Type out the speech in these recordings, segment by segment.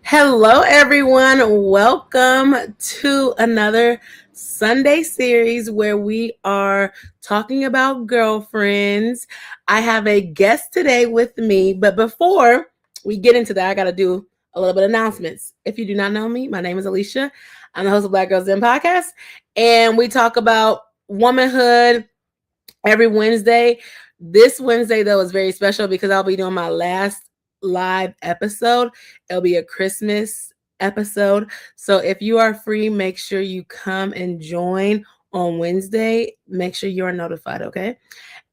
Hello, everyone. Welcome to another Sunday series where we are talking about girlfriends. I have a guest today with me, but before we get into that, I got to do a little bit of announcements. If you do not know me, my name is Alicia. I'm the host of Black Girls Den podcast, and we talk about womanhood every Wednesday. This Wednesday, though, is very special because I'll be doing my last live episode. It'll be a Christmas episode. So if you are free, make sure you come and join on Wednesday. Make sure you are notified, okay?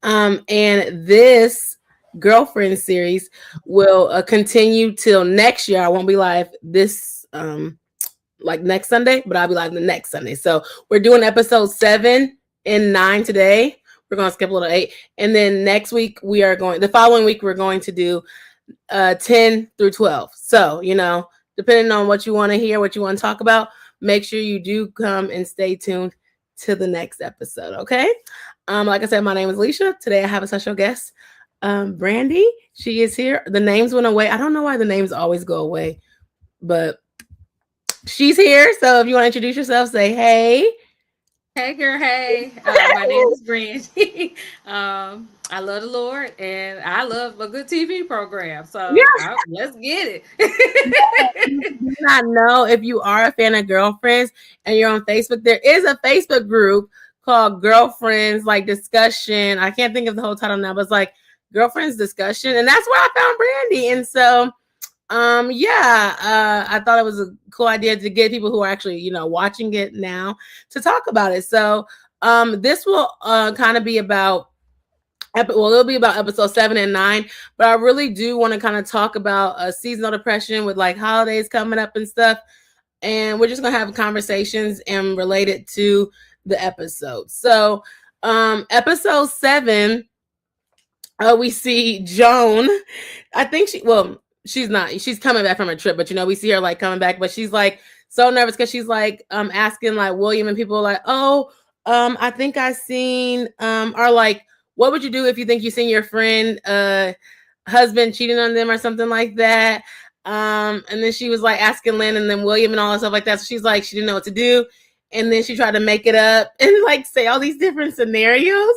And this girlfriend series will continue till next year. I won't be live this like next Sunday, but I'll be live the next Sunday. So we're doing episode 7 and 9 today. We're going to skip a little 8. And then next week, the following week, we're going to do 10 through 12. So, depending on what you want to hear, what you want to talk about, make sure you do come and stay tuned to the next episode. Okay. Like I said, my name is Alicia. Today I have a special guest, Brandy. She is here. The names went away. I don't know why the names always go away, but she's here. So if you want to introduce yourself, say hey. Hey girl, hey. My name is Brandy. I love the Lord and I love a good TV program. So let's get it. Do not know if you are a fan of Girlfriends and you're on Facebook. There is a Facebook group called Girlfriends like Discussion. I can't think of the whole title now, but it's like Girlfriends Discussion, and that's where I found Brandy. And so I thought it was a cool idea to get people who are actually, watching it now to talk about it. So this will kind of be about it'll be about episode 7 and 9, but I really do want to kind of talk about seasonal depression with like holidays coming up and stuff. And we're just gonna have conversations and relate it to the episode. So episode 7, we see Joan. I think she's coming back from a trip, but we see her like coming back, but she's like so nervous because she's like asking like William, and people are like, I think I seen are like, what would you do if you think you seen your friend husband cheating on them or something like that? And then she was like asking Lynn and then William and all that stuff like that. So she's like, she didn't know what to do. And then she tried to make it up and like say all these different scenarios,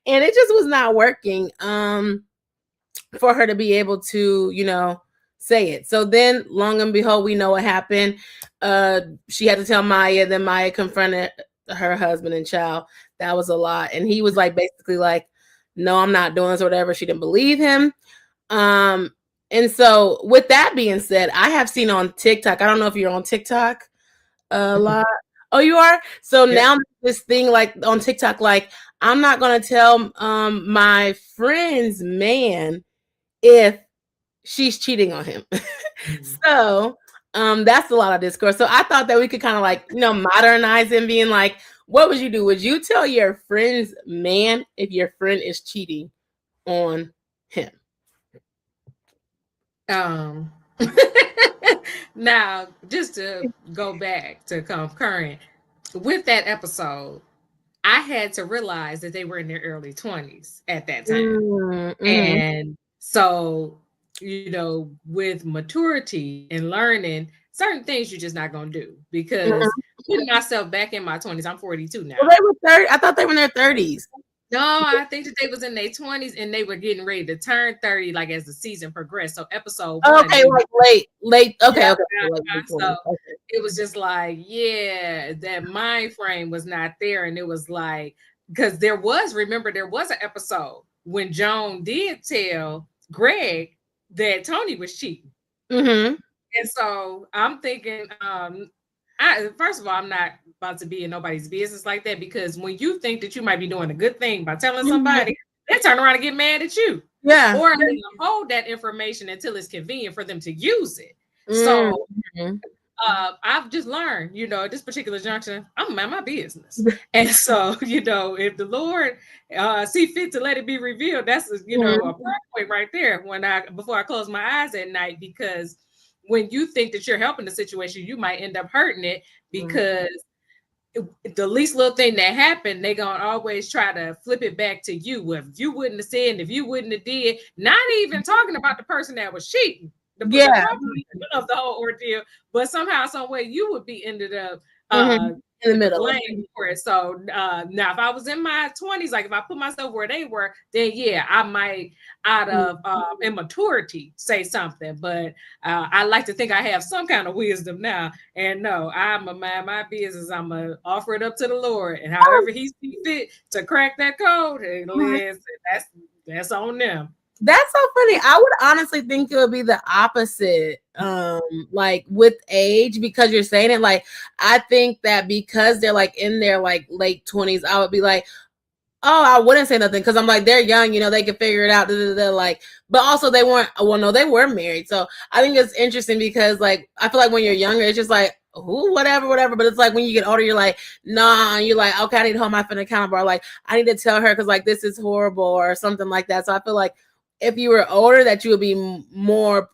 and it just was not working for her to be able to, say it. So then, long and behold, we know what happened. She had to tell Maya. Then Maya confronted her husband and child. That was a lot, and he was like basically like, "No, I'm not doing this," or whatever. She didn't believe him. And so, with that being said, I have seen on TikTok. I don't know if you're on TikTok a lot. Oh, you are? So now this thing like on TikTok, like I'm not gonna tell my friend's man if she's cheating on him. So that's a lot of discourse. So I thought that we could kind of like, modernize and being like, what would you do? Would you tell your friend's man if your friend is cheating on him? Now, just to go back to come current with that episode, I had to realize that they were in their early 20s at that time. Mm-hmm. And so, with maturity and learning, certain things you're just not going to do because putting myself back in my 20s, I'm 42 now. Well, they were 30. I thought they were in their 30s. No, I think that they was in their 20s and they were getting ready to turn 30 like as the season progressed. So episode 1. Okay, like late. Okay, yeah, okay. So it was just like, that mind frame was not there. And it was like, because there was an episode when Joan did tell Greg that Tony was cheating. Mm-hmm. And so I'm thinking, first of all, I'm not about to be in nobody's business like that, because when you think that you might be doing a good thing by telling somebody, they turn around and get mad at you. Yeah. Or hold that information until it's convenient for them to use it. So I've just learned, at this particular junction, I'm mind my business. And so, if the Lord see fit to let it be revealed, that's a point right there before I close my eyes at night, because when you think that you're helping the situation, you might end up hurting it, because the least little thing that happened, they're gonna always try to flip it back to you. If you wouldn't have said, if you wouldn't have did, not even talking about the person that was cheating, Yeah. probably of the whole ordeal, but somehow, some way, you would be ended up in the middle. blame for it. So now, if I was in my 20s, like if I put myself where they were, then yeah, I might, out of immaturity, say something. But I like to think I have some kind of wisdom now. And no, I'm a mind my business. I'm gonna offer it up to the Lord, and however He see fit to crack that code, and listen, that's on them. That's so funny. I would honestly think it would be the opposite. Like with age, because you're saying it, like I think that because they're like in their like late 20s, I would be like, oh, I wouldn't say nothing because I'm like, they're young, you know, they can figure it out. Like, but also they weren't, well, no, they were married. So I think it's interesting because like I feel like when you're younger, it's just like, who, whatever. But it's like when you get older, you're like, nah, you're like, okay, I need to hold my friend accountable. Or like, I need to tell her because like this is horrible or something like that. So I feel like if you were older, that you would be more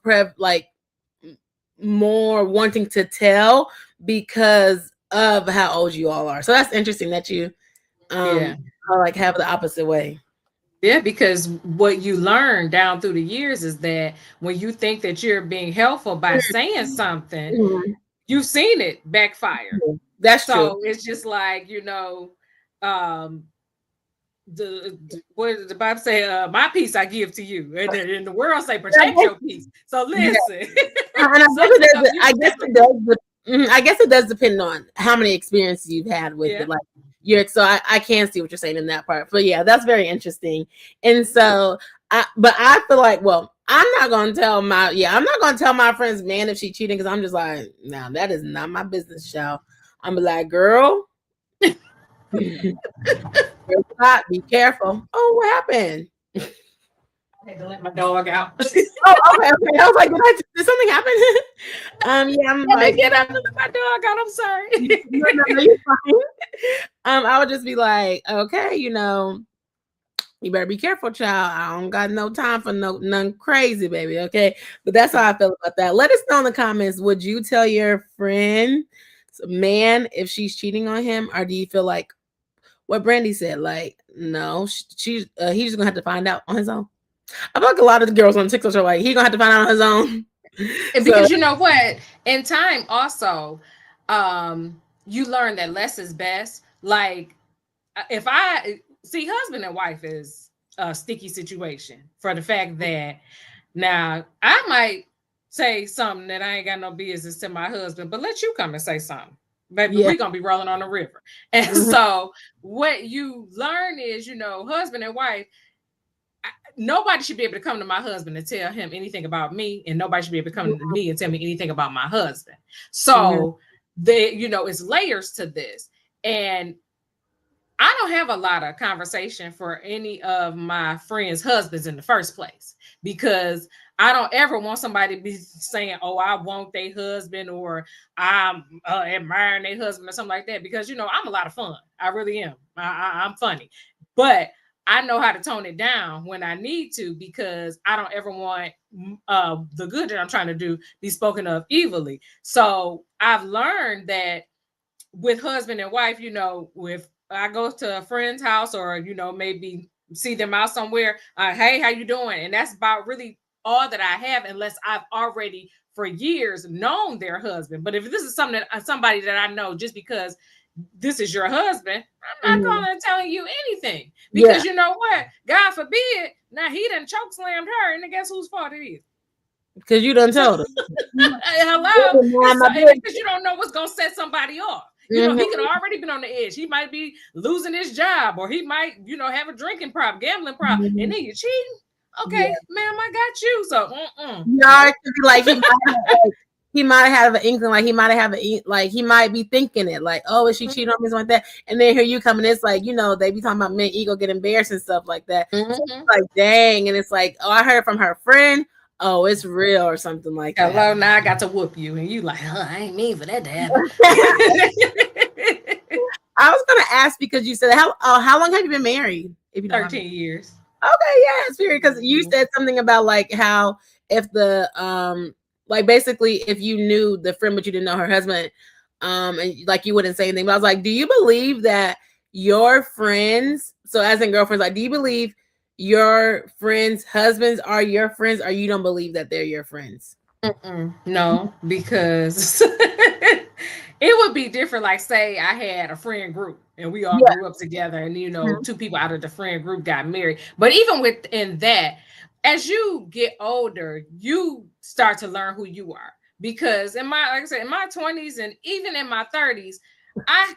more wanting to tell because of how old you all are. So that's interesting that you like have the opposite way. Yeah, because what you learn down through the years is that when you think that you're being helpful by saying something, you've seen it backfire. That's true. So it's just like, what did the Bible say? My peace I give to you, and the world say protect your peace. So listen, I guess it does depend on how many experiences you've had with it. Like so I can see what you're saying in that part. But yeah, that's very interesting. And so but I feel like, well, I'm not gonna tell my friend's man if she's cheating because I'm just like, no, that is not my business, child. I'm like, girl. Be careful. Oh, what happened? I had to let my dog out. Okay. I was like, did something happen? Yeah, I'm like, get up and let my dog out. I'm sorry. No, you're fine. I would just be like, okay, you better be careful, child. I don't got no time for none crazy, baby. Okay, but that's how I feel about that. Let us know in the comments. Would you tell your friend, man, if she's cheating on him, or do you feel like what Brandy said? Like, no, he's just gonna have to find out on his own. I feel like a lot of the girls on TikTok are like, he's gonna have to find out on his own. Because you know what? In time, also, you learn that less is best. Like, if I see, husband and wife is a sticky situation for the fact that now I might say something that I ain't got no business to my husband, but let you come and say something. Baby, we're gonna be rolling on the river. And so what you learn is, husband and wife, nobody should be able to come to my husband and tell him anything about me, and nobody should be able to come to me and tell me anything about my husband. So it's layers to this. And I don't have a lot of conversation for any of my friends' husbands in the first place, because I don't ever want somebody to be saying, oh, I want their husband, or I'm admiring their husband or something like that, because, I'm a lot of fun. I really am. I'm funny. But I know how to tone it down when I need to, because I don't ever want the good that I'm trying to do be spoken of evilly. So I've learned that with husband and wife, if I go to a friend's house or, maybe see them out somewhere, hey, how you doing? And that's about really all that I have, unless I've already for years known their husband. But if this is somebody that I know just because this is your husband, I'm not going to tell you anything, because you know what? God forbid, now he done choke slammed her, and then guess whose fault it is? Because you done told her. Hello? Because you don't know what's going to set somebody off. He could have already been on the edge. He might be losing his job, or he might, have a drinking problem, gambling problem, and then you're cheating. Okay, ma'am, I got you. So, it could be like he might have an inkling, like he might be thinking it, like, oh, is she cheating on me, something like that? And then here you come, and it's like, they be talking about men ego get embarrassed and stuff like that. So it's like, dang, and it's like, oh, I heard from her friend. Oh, it's real, or something like that. Hello, now I got to whoop you, and you like, I ain't mean for that to happen. I was gonna ask, because you said how long have you been married? If you 13 years. Okay, yeah, it's weird, because you said something about like how if the like basically if you knew the friend but you didn't know her husband, and like you wouldn't say anything. But I was like, do you believe that your friends, so as in girlfriends, like, do you believe your friends' husbands are your friends, or you don't believe that they're your friends? No, because it would be different. Like, say I had a friend group and we all Yeah. grew up together, and two people out of the friend group got married. But even within that, as you get older, you start to learn who you are. Because like I said, in my 20s and even in my 30s, I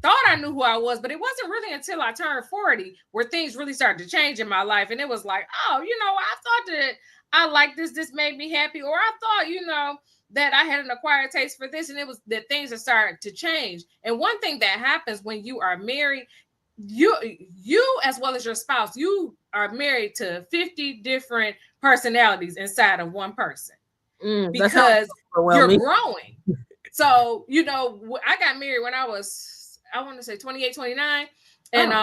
thought I knew who I was, but it wasn't really until I turned 40 where things really started to change in my life. And it was like, oh, I thought that I liked this made me happy, or I thought, that I had an acquired taste for this, and it was that things have started to change. And one thing that happens when you are married, you as well as your spouse, you are married to 50 different personalities inside of one person, because you're growing. So, I got married when I was, I want to say 28, 29. And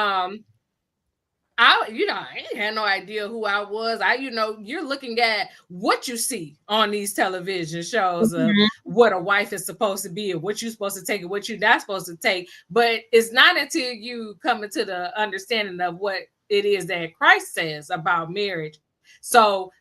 I ain't had no idea who I was. You're looking at what you see on these television shows of what a wife is supposed to be and what you're supposed to take and what you're not supposed to take. But it's not until you come into the understanding of what it is that Christ says about marriage. So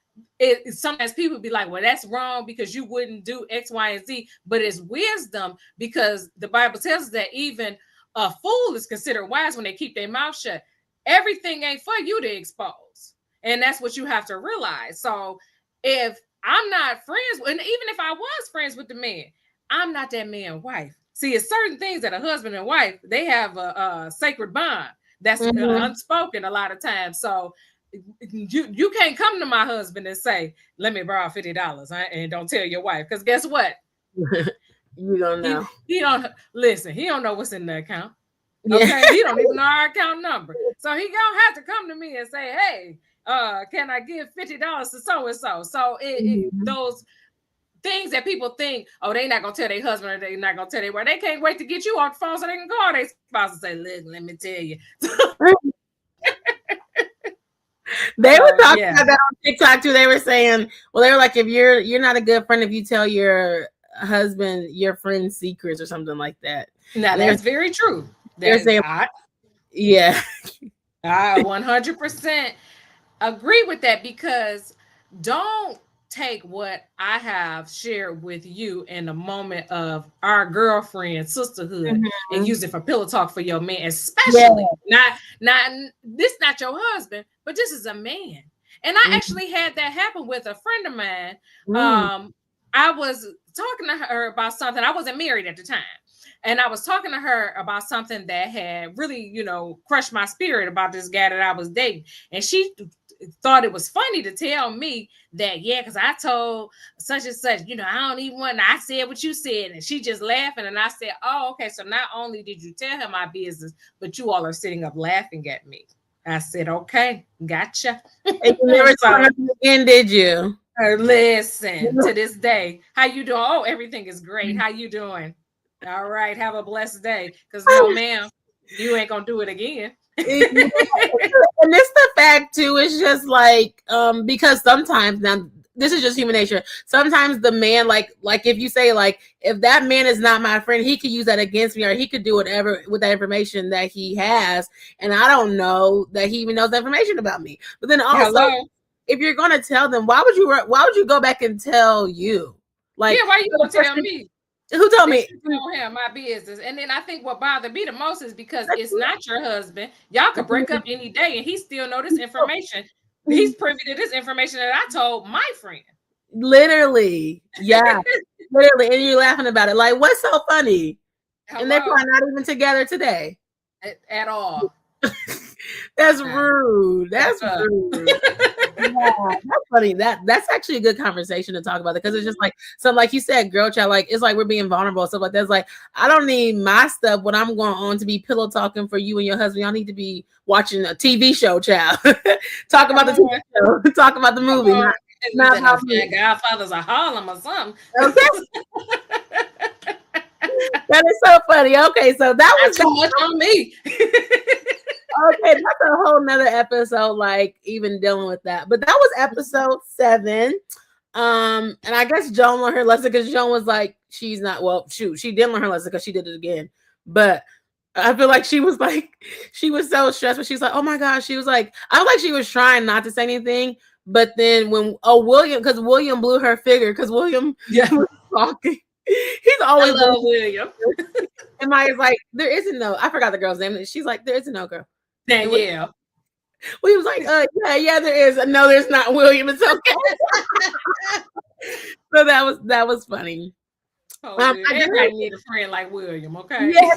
sometimes people be like, well, that's wrong because you wouldn't do X, Y, and Z. But it's wisdom, because the Bible tells us that even a fool is considered wise when they keep their mouth shut. Everything ain't for you to expose. And that's what you have to realize. So if I'm not friends, and even if I was friends with the man, I'm not that man's wife. See, it's certain things that a husband and wife, they have a sacred bond that's unspoken a lot of times. So you can't come to my husband and say, let me borrow $50 and don't tell your wife. Because guess what? You don't know. He don't listen. He don't know what's in the account. Okay, he don't even know our account number. So he gonna have to come to me and say, hey, can I give $50 to so-and-so? So those things that people think, oh, they not gonna tell their husband or they not gonna tell their wife, they can't wait to get you on the phone so they can call their spouse and say, listen, let me tell you. They were talking about that on TikTok too. They were saying, well, they were like, if you're not a good friend if you tell your husband your friend's secrets or something like that. Now that's very true. They're saying, yeah, I 100% agree with that, because don't take what I have shared with you in a moment of our girlfriend sisterhood and use it for pillow talk for your man, especially not this not your husband, but this is a man. And I actually had that happen with a friend of mine. I was talking to her about something. I wasn't married at the time. And I was talking to her about something that had really, crushed my spirit about this guy that I was dating. And she thought it was funny to tell me that, because I told such and such, I don't even want, I said what you said. And she just laughing. And I said, oh, okay. So not only did you tell her my business, but you all are sitting up laughing at me. I said, okay, gotcha. And you never saw her again, did you? Listen, to this day, how you doing? Oh, everything is great. How you doing? All right, have a blessed day. Because no, ma'am, you ain't gonna do it again. And it's the fact too. It's just like because sometimes, now this is just human nature. Sometimes the man, like if you say like, if that man is not my friend, he could use that against me, or he could do whatever with that information that he has, and I don't know that he even knows the information about me. But then also, if you're gonna tell them, why would you go back and tell you? Like, why you gonna tell me? Who told me? Tell him my business. And then I think what bothered me the most is because it's not your husband. Y'all could break up any day and he still know this information. He's privy to this information that I told my friend. Literally. Yeah. Literally. And you're laughing about it. Like, what's so funny? Hello? And they're probably not even together today. At all. That's rude. That's rude. Yeah, that's funny. That's actually a good conversation to talk about, because it's just like, so like you said, girl child, like it's like we're being vulnerable and stuff like that. It's like, I don't need my stuff when I'm going on to be pillow talking for you and your husband. Y'all need to be watching a TV show, child. Talk about the TV show. Talk about the movie. Not about Godfather's a Harlem or something. Okay. That is so funny. Okay, so that was too much on me. Okay, that's a whole nother episode, like even dealing with that. But that was episode 7. And I guess Joan learned her lesson, because Joan was like, she didn't learn her lesson because she did it again. But I feel like she was so stressed, but she's like, oh my gosh, she was like, I feel like she was trying not to say anything, But then when William, because William blew her figure, because William was talking. He's always William. And Maya's like, there isn't no. I forgot the girl's name. She's like, there isn't no girl. Danielle. Well, he was like, yeah, there is. No, there's not, William. It's okay. So that was funny. Everybody need a friend like William, okay? Yeah.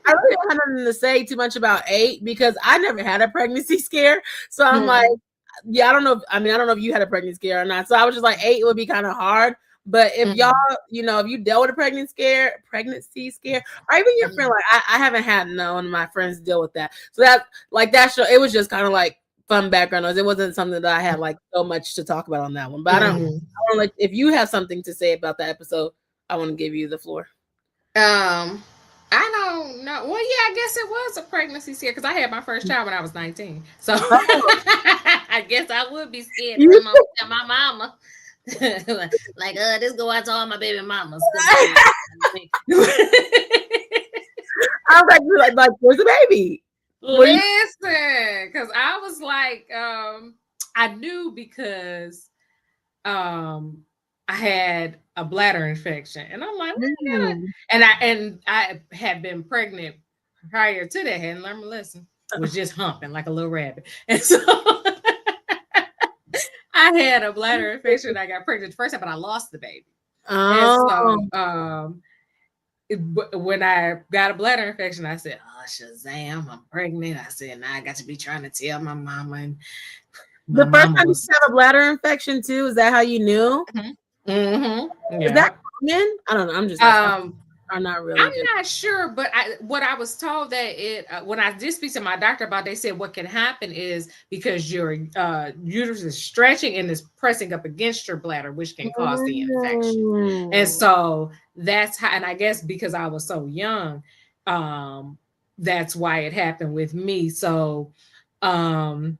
I really don't have nothing to say too much about 8 because I never had a pregnancy scare. So I'm like, yeah, I don't know. I don't know if you had a pregnancy scare or not. So I was just like, 8 would be kind of hard. But if y'all, if you dealt with a pregnancy scare, or even your friend, like I haven't had none of my friends deal with that. So that show, it was just kind of like fun background noise. It wasn't something that I had like so much to talk about on that one. But I don't like, if you have something to say about that episode, I want to give you the floor. I don't know. Well, yeah, I guess it was a pregnancy scare because I had my first child when I was 19. So I guess I would be scared to tell my mama. Like, this go out to all my baby mamas. I was like, where's the baby? Listen, because I was like, I knew because I had a bladder infection, and I'm like, and I had been pregnant prior to that, hadn't learned my lesson, was just humping like a little rabbit, and so I had a bladder infection. I got pregnant the first time, but I lost the baby. And so when I got a bladder infection, I said, "Oh, Shazam, I'm pregnant." I said, "Now I got to be trying to tell my mama." And the first time you had a bladder infection too, is that how you knew? Yeah. Is that common? I don't know. I'm just I'm not really. I'm not sure, but what I was told that when I did speak to my doctor about, they said what can happen is because your uterus is stretching and is pressing up against your bladder, which can cause the infection. And so that's how. And I guess because I was so young, that's why it happened with me. So when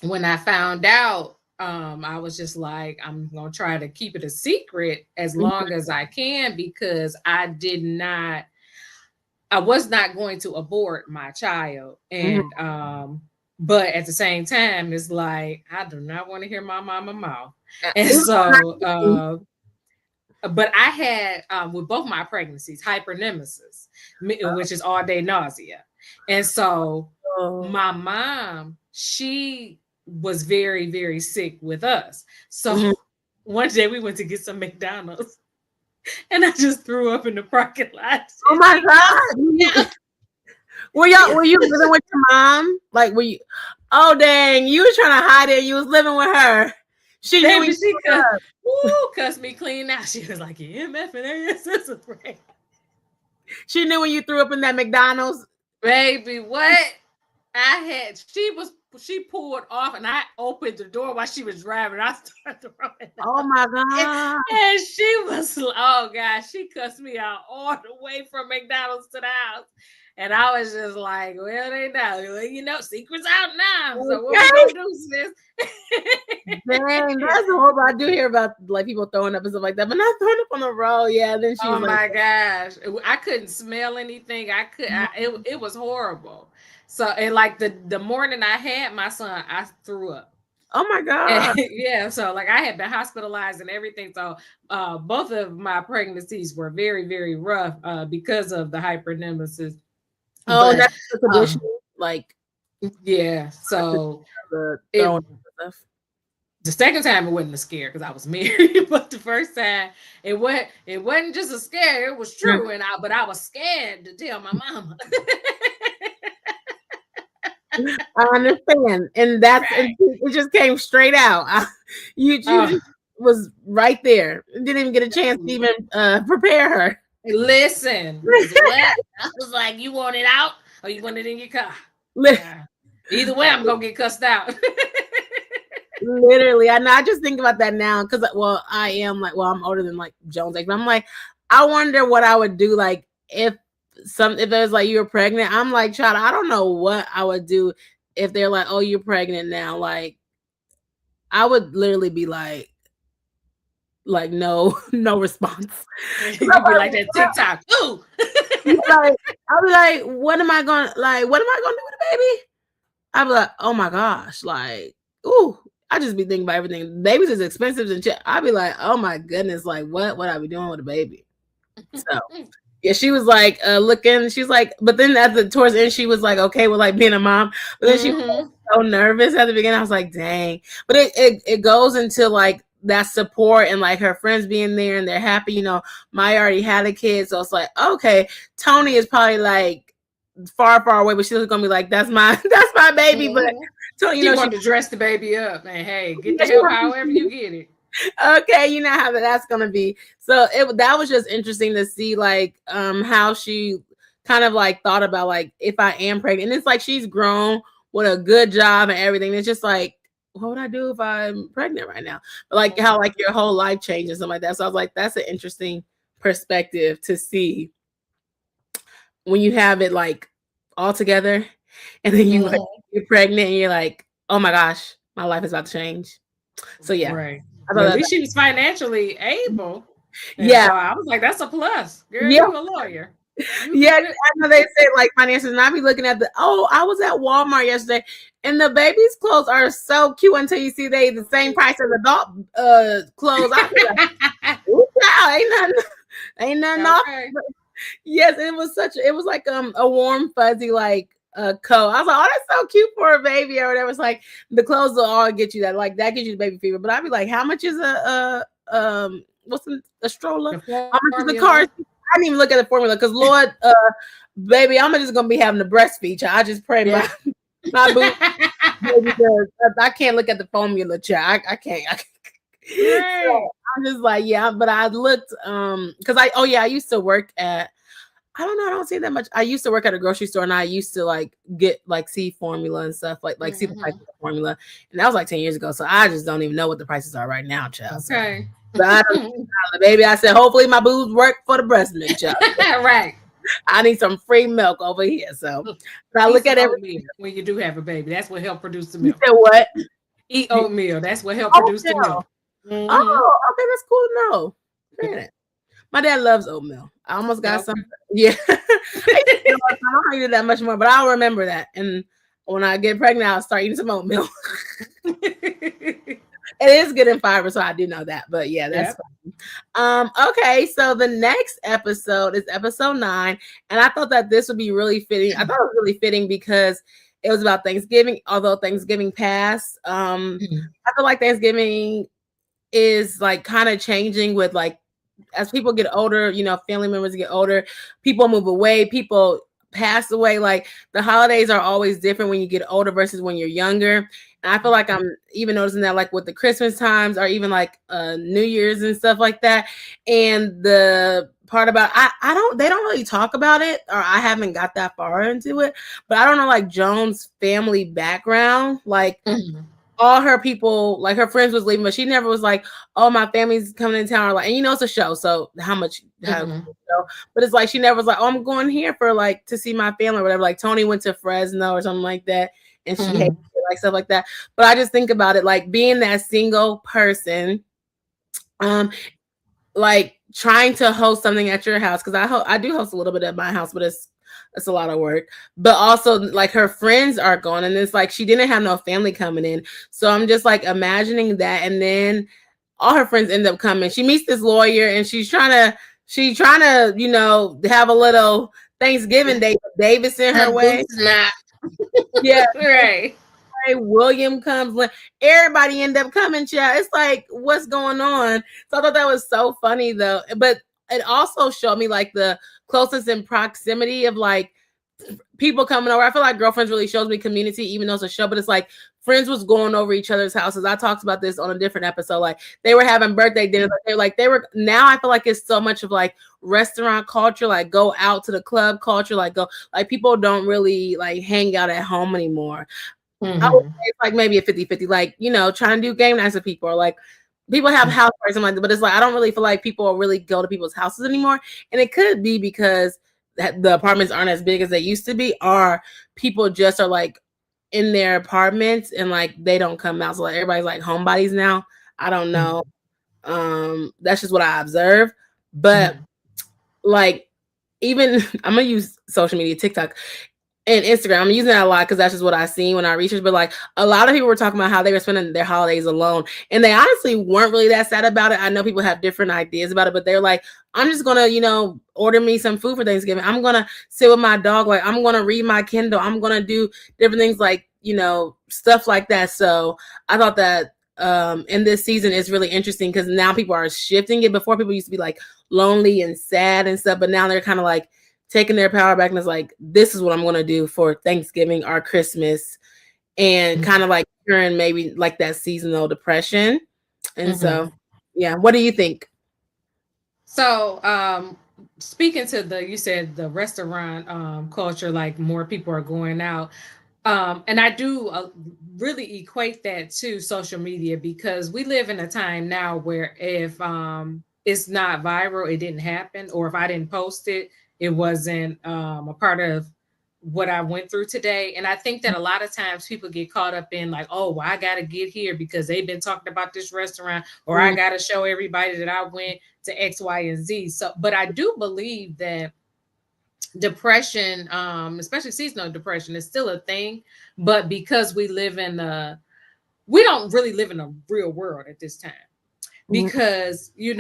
I found out, I was just like, I'm gonna try to keep it a secret as long as I can, because I was not going to abort my child. And but at the same time, it's like I do not want to hear my mama mouth. And so but I had with both my pregnancies hypernemesis, which is all day nausea. And so my mom, she was very, very sick with us. So one day we went to get some McDonald's and I just threw up in the parking lot. Oh my God. Yeah. Were you living with your mom? Like, were you? Oh, dang. You were trying to hide it. You was living with her. She knew she cussed me clean out. She was like, MF and ASS is right. She knew when you threw up in that McDonald's? Baby, what? She pulled off and I opened the door while she was driving. I started throwing up. Oh my God. And she was, oh gosh, she cussed me out all the way from McDonald's to the house. And I was just like, well, they know, secret's out now. So what we gonna do, sis? Dang, that's horrible. I do hear about like people throwing up and stuff like that, but not throwing up on the road. Yeah, then she. Oh my gosh, I couldn't smell anything. It was horrible. So, and like the morning I had my son, I threw up. Oh my God. Yeah. So like I had been hospitalized and everything. So both of my pregnancies were very, very rough because of the hypernemesis. Oh, but, that's the condition. Like, yeah. So the second time it wasn't a scare because I was married, but the first time it wasn't just a scare. It was true. But I was scared to tell my mama. I understand, and that's it. Just came straight out. You just was right there. Didn't even get a chance to even prepare her. Listen, I was like, you want it out or you want it in your car? Either way, I'm gonna get cussed out. Literally, I just think about that now because, I'm older than like Jones age, but I'm like, I wonder what I would do like if there's like you were pregnant. I'm like, child, I don't know what I would do if they're like, oh, you're pregnant now. Like, I would literally be like no response. You'd be like that TikTok. Ooh. I'll be like, what am I gonna do with the baby? I'll be like, oh my gosh, like, ooh. I just be thinking about everything. Babies is expensive and shit. I'd be like, oh my goodness, like what I be doing with a baby? So yeah, she was like looking. She's like, but then at the towards the end, she was like okay with like being a mom. But then she was like, so nervous at the beginning. I was like, dang. But it goes into like that support and like her friends being there and they're happy. You know, Maya already had a kid, so it's like okay. Tony is probably like far away, but she's gonna be like, that's my that's my baby. But Tony, you know, she to dress the baby up and hey, get the help however you get it. Okay, you know how that's gonna be. So that was just interesting to see like how she kind of like thought about like if I am pregnant. And it's like she's grown with a good job and everything. It's just like, what would I do if I'm pregnant right now? But like how like your whole life changes and something like that. So I was like, that's an interesting perspective to see when you have it like all together and then you like, you're pregnant and you're like, oh my gosh, my life is about to change. So yeah. Right. At least she was financially able. Yeah. So I was like, that's a plus. Girl, you a lawyer. Yeah, I know they say like finances, and I be looking at I was at Walmart yesterday, and the baby's clothes are so cute until you see they the same price as adult clothes. I be like, wow, ain't nothing off. Yes, it was like a warm fuzzy like coat. I was like, oh, that's so cute for a baby or whatever. It's like the clothes will all get you that, like that gives you the baby fever. But I'd be like, how much is a what's a stroller? How much is the car? I didn't even look at the formula because Lord, baby, I'm just gonna be having the breastfeed. I just pray my boo. I can't look at the formula, child. I can't. So I'm just like, yeah, but I looked because I used to work at I don't know. I don't see that much. I used to work at a grocery store and I used to like get like see formula and stuff like see the price of the formula. And that was like 10 years ago. So I just don't even know what the prices are right now, child. Okay. So I don't baby. I said, hopefully my boobs work for the breast milk, child. Right. I need some free milk over here. So I look at everything. When you do have a baby, that's what help produce the milk. You said what? Eat oatmeal. That's what help produce the milk. Oh, okay, that's cool to know. Granted. My dad loves oatmeal. I almost got some. Yeah. I don't eat it that much more, but I'll remember that. And when I get pregnant, I'll start eating some oatmeal. It is good in fiber, so I do know that. But yeah, that's fine. Okay, so the next episode is episode 9, and I thought that this would be really fitting. I thought it was really fitting because it was about Thanksgiving. Although Thanksgiving passed, I feel like Thanksgiving is like kind of changing with like as people get older, you know, family members get older, people move away, people pass away. Like the holidays are always different when you get older versus when you're younger. And I feel like I'm even noticing that like with the Christmas times or even like New Year's and stuff like that. And the part about they don't really talk about it, or I haven't got that far into it, but I don't know like Joan's family background, like all her people, like her friends was leaving, but she never was like, oh, my family's coming in town, or like, and you know, it's a show, so but it's like she never was like, oh, I'm going here for like to see my family or whatever. Like Tony went to Fresno or something like that, and she hated it, like stuff like that. But I just think about it like being that single person, like trying to host something at your house, because I do host a little bit at my house, but it's a lot of work. But also like her friends are gone, and it's like she didn't have no family coming in. So I'm just like imagining that, and then all her friends end up coming. She meets this lawyer, and she's trying to you know have a little Thanksgiving day. Davis in her way. Yeah, right. William comes, everybody end up coming, child. It's like, what's going on? So I thought that was so funny though. But it also showed me like the closeness and proximity of like people coming over. I feel like Girlfriends really shows me community, even though it's a show, but it's like friends was going over each other's houses. I talked about this on a different episode. Like they were having birthday dinners. Now I feel like it's so much of like restaurant culture, like go out to the club culture, like go, like people don't really like hang out at home anymore. I would say it's like maybe a 50-50, like, you know, trying to do game nights with people, or like people have house parties and like that, but it's like I don't really feel like people really go to people's houses anymore. And it could be because the apartments aren't as big as they used to be, or people just are like in their apartments and like they don't come out. So like everybody's like homebodies now. I don't know. That's just what I observe. But like even I'm gonna use social media, TikTok. and Instagram. I'm using that a lot because that's just what I seen when I researched. But like a lot of people were talking about how they were spending their holidays alone, and they honestly weren't really that sad about it. I know people have different ideas about it, but they're like, I'm just gonna, order me some food for Thanksgiving. I'm gonna sit with my dog. Like I'm gonna read my Kindle. I'm gonna do different things like stuff like that. So I thought that in this season is really interesting because now people are shifting it. Before people used to be like lonely and sad and stuff, but now they're kind of like taking their power back and it's like, this is what I'm going to do for Thanksgiving or Christmas, and kind of like curing maybe like that seasonal depression. And so, yeah, what do you think? So, speaking to you said the restaurant culture, like more people are going out. And I do really equate that to social media because we live in a time now where if it's not viral, it didn't happen, or if I didn't post it, it wasn't a part of what I went through today. And I think that a lot of times people get caught up in like, oh, well, I got to get here because they've been talking about this restaurant, or I got to show everybody that I went to X, Y, and Z. So, but I do believe that depression, especially seasonal depression, is still a thing. But because we don't really live in a real world at this time, because you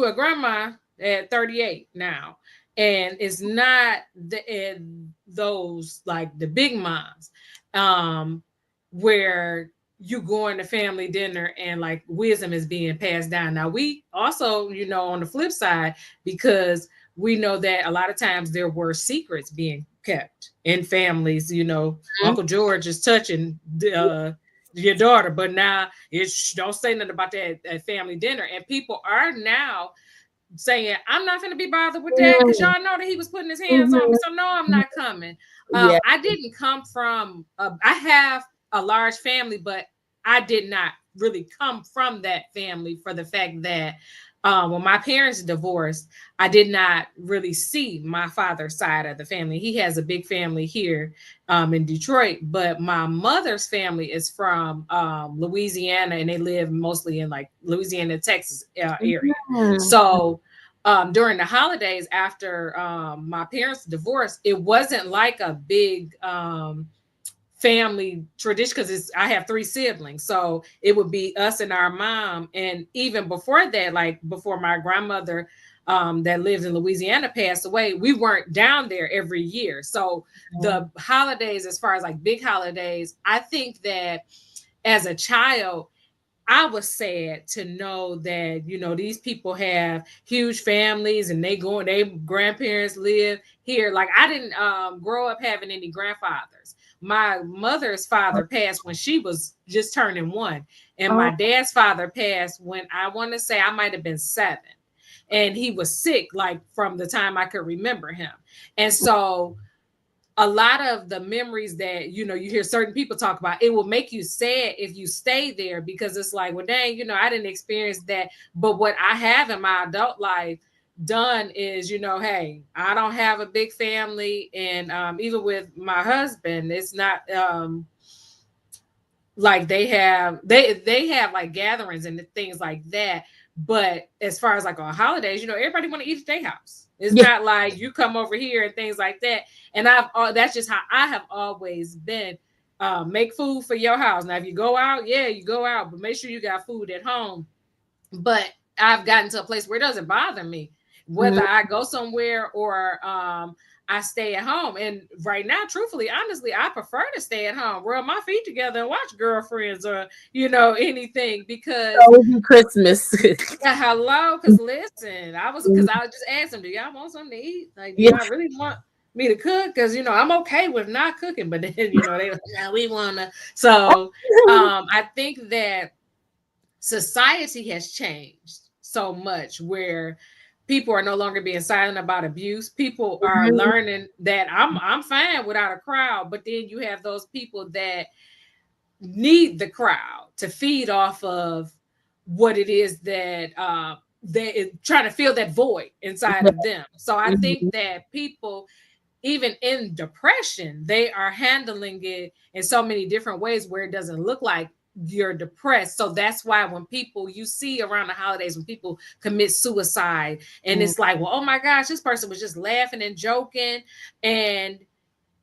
a grandma at 38 now, and it's not those like the big moms, where you going to family dinner and like wisdom is being passed down. Now we also, on the flip side, because we know that a lot of times there were secrets being kept in families. Uncle George is touching your daughter, but now it's don't say nothing about that at family dinner. And people are now saying, I'm not going to be bothered with that because y'all know that he was putting his hands on me. So no, I'm not coming. I didn't come from, I have a large family, but I did not really come from that family for the fact that when my parents divorced, I did not really see my father's side of the family. He has a big family here in Detroit, but my mother's family is from Louisiana, and they live mostly in like Louisiana, Texas area. So during the holidays after my parents' divorce, it wasn't like a big family tradition because I have 3 siblings, so it would be us and our mom. And even before that, like before my grandmother that lives in Louisiana passed away, we weren't down there every year. So the holidays, as far as like big holidays, I think that as a child, I was sad to know that, these people have huge families and their grandparents live here. Like I didn't grow up having any grandfathers. My mother's father passed when she was just turning 1. And my dad's father passed when I want to say I might have been 7. And he was sick, like from the time I could remember him. And so a lot of the memories that, you hear certain people talk about, it will make you sad if you stay there because it's like, well, dang, I didn't experience that. But what I have in my adult life done is, hey, I don't have a big family. And even with my husband, it's not like they have like gatherings and things like that. But as far as like on holidays, everybody want to eat at their house. It's not like you come over here and things like that. And that's just how I have always been. Make food for your house. Now, if you go out, you go out, but make sure you got food at home. But I've gotten to a place where it doesn't bother me whether I go somewhere or I stay at home. And right now, truthfully, honestly, I prefer to stay at home, rub my feet together and watch Girlfriends or, anything because Christmas. hello. Because listen, because I just asked them, do y'all want something to eat? Like, do y'all really want me to cook? Because, I'm okay with not cooking, but then, they like, no, we want to. So I think that society has changed so much where people are no longer being silent about abuse. People are learning that I'm fine without a crowd, but then you have those people that need the crowd to feed off of what it is that they trying to fill that void inside of them. So I think that people, even in depression, they are handling it in so many different ways where it doesn't look like you're depressed. So that's why when people you see around the holidays, when people commit suicide and it's like, well, oh my gosh, this person was just laughing and joking. And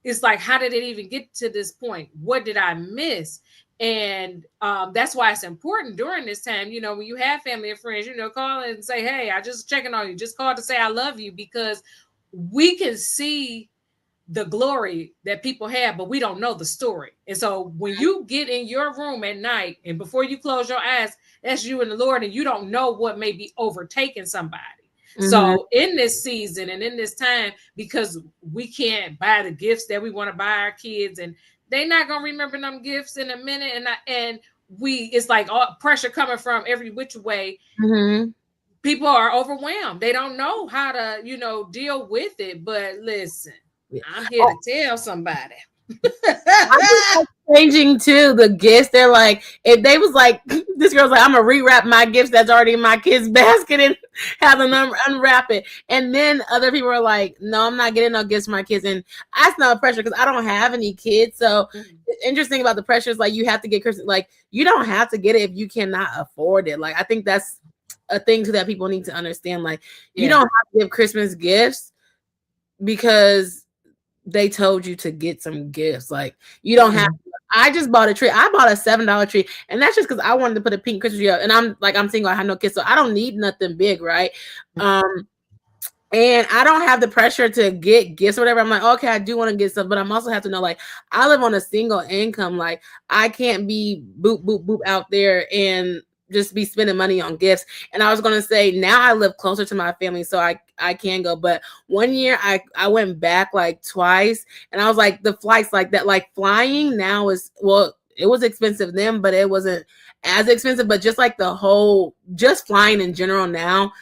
it's like, how did it even get to this point? What did I miss? And that's why it's important during this time, you know, when you have family and friends, you know, call and say, hey, I just checking on you, just call to say I love you, because we can see the glory that people have, but we don't know the story. And so when you get in your room at night and before you close your eyes, that's you and the Lord, and you don't know what may be overtaking somebody. Mm-hmm. So in this season and in this time, because we can't buy the gifts that we want to buy our kids, and they're not gonna remember them gifts in a minute, and it's like all pressure coming from every which way. Mm-hmm. People are overwhelmed. They don't know how to, you know, deal with it. But listen, I'm here to tell somebody. I'm changing too the gifts. They're like, if they was like, this girl's like, I'm gonna rewrap my gifts that's already in my kids' basket and have them unwrap it. And then other people are like, no, I'm not getting no gifts for my kids. And that's not pressure because I don't have any kids. So interesting about the pressure is like you have to get Christmas. Like you don't have to get it if you cannot afford it. Like I think that's a thing too that people need to understand. Like you don't have to give Christmas gifts because they told you to get some gifts. Like you don't have to. I just bought a tree. I bought a $7 tree, and that's just because I wanted to put a pink Christmas tree up. And I'm single. I have no kids, so I don't need nothing big, right? And I don't have the pressure to get gifts or whatever. I'm like, okay, I do want to get stuff, but I'm also have to know, like, I live on a single income. Like, I can't be boop boop boop out there and just be spending money on gifts. And I was going to say, now I live closer to my family, so I can go. But one year I went back like twice, and I was like, the flights like that, like flying now is, well, it was expensive then, but it wasn't as expensive. But just like just flying in general now,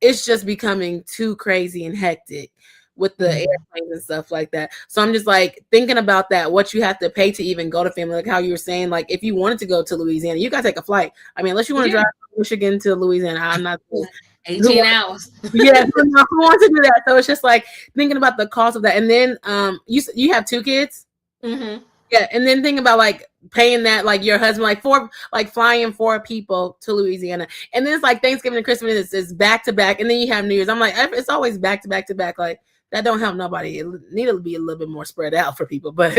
it's just becoming too crazy and hectic with the airplanes and stuff like that. So I'm just like thinking about that, what you have to pay to even go to family, like how you were saying, like if you wanted to go to Louisiana, you gotta take a flight. I mean, unless you want to drive from Michigan to Louisiana, I'm not 18 hours. Yeah, who wants to do that? So it's just like thinking about the cost of that. And then you have 2 kids. Mm-hmm. Yeah, and then think about like paying that, like your husband, like flying 4 people to Louisiana, and then it's like Thanksgiving and Christmas is back to back, and then you have New Year's. I'm like, it's always back to back to back. Like that don't help nobody. It need to be a little bit more spread out for people, but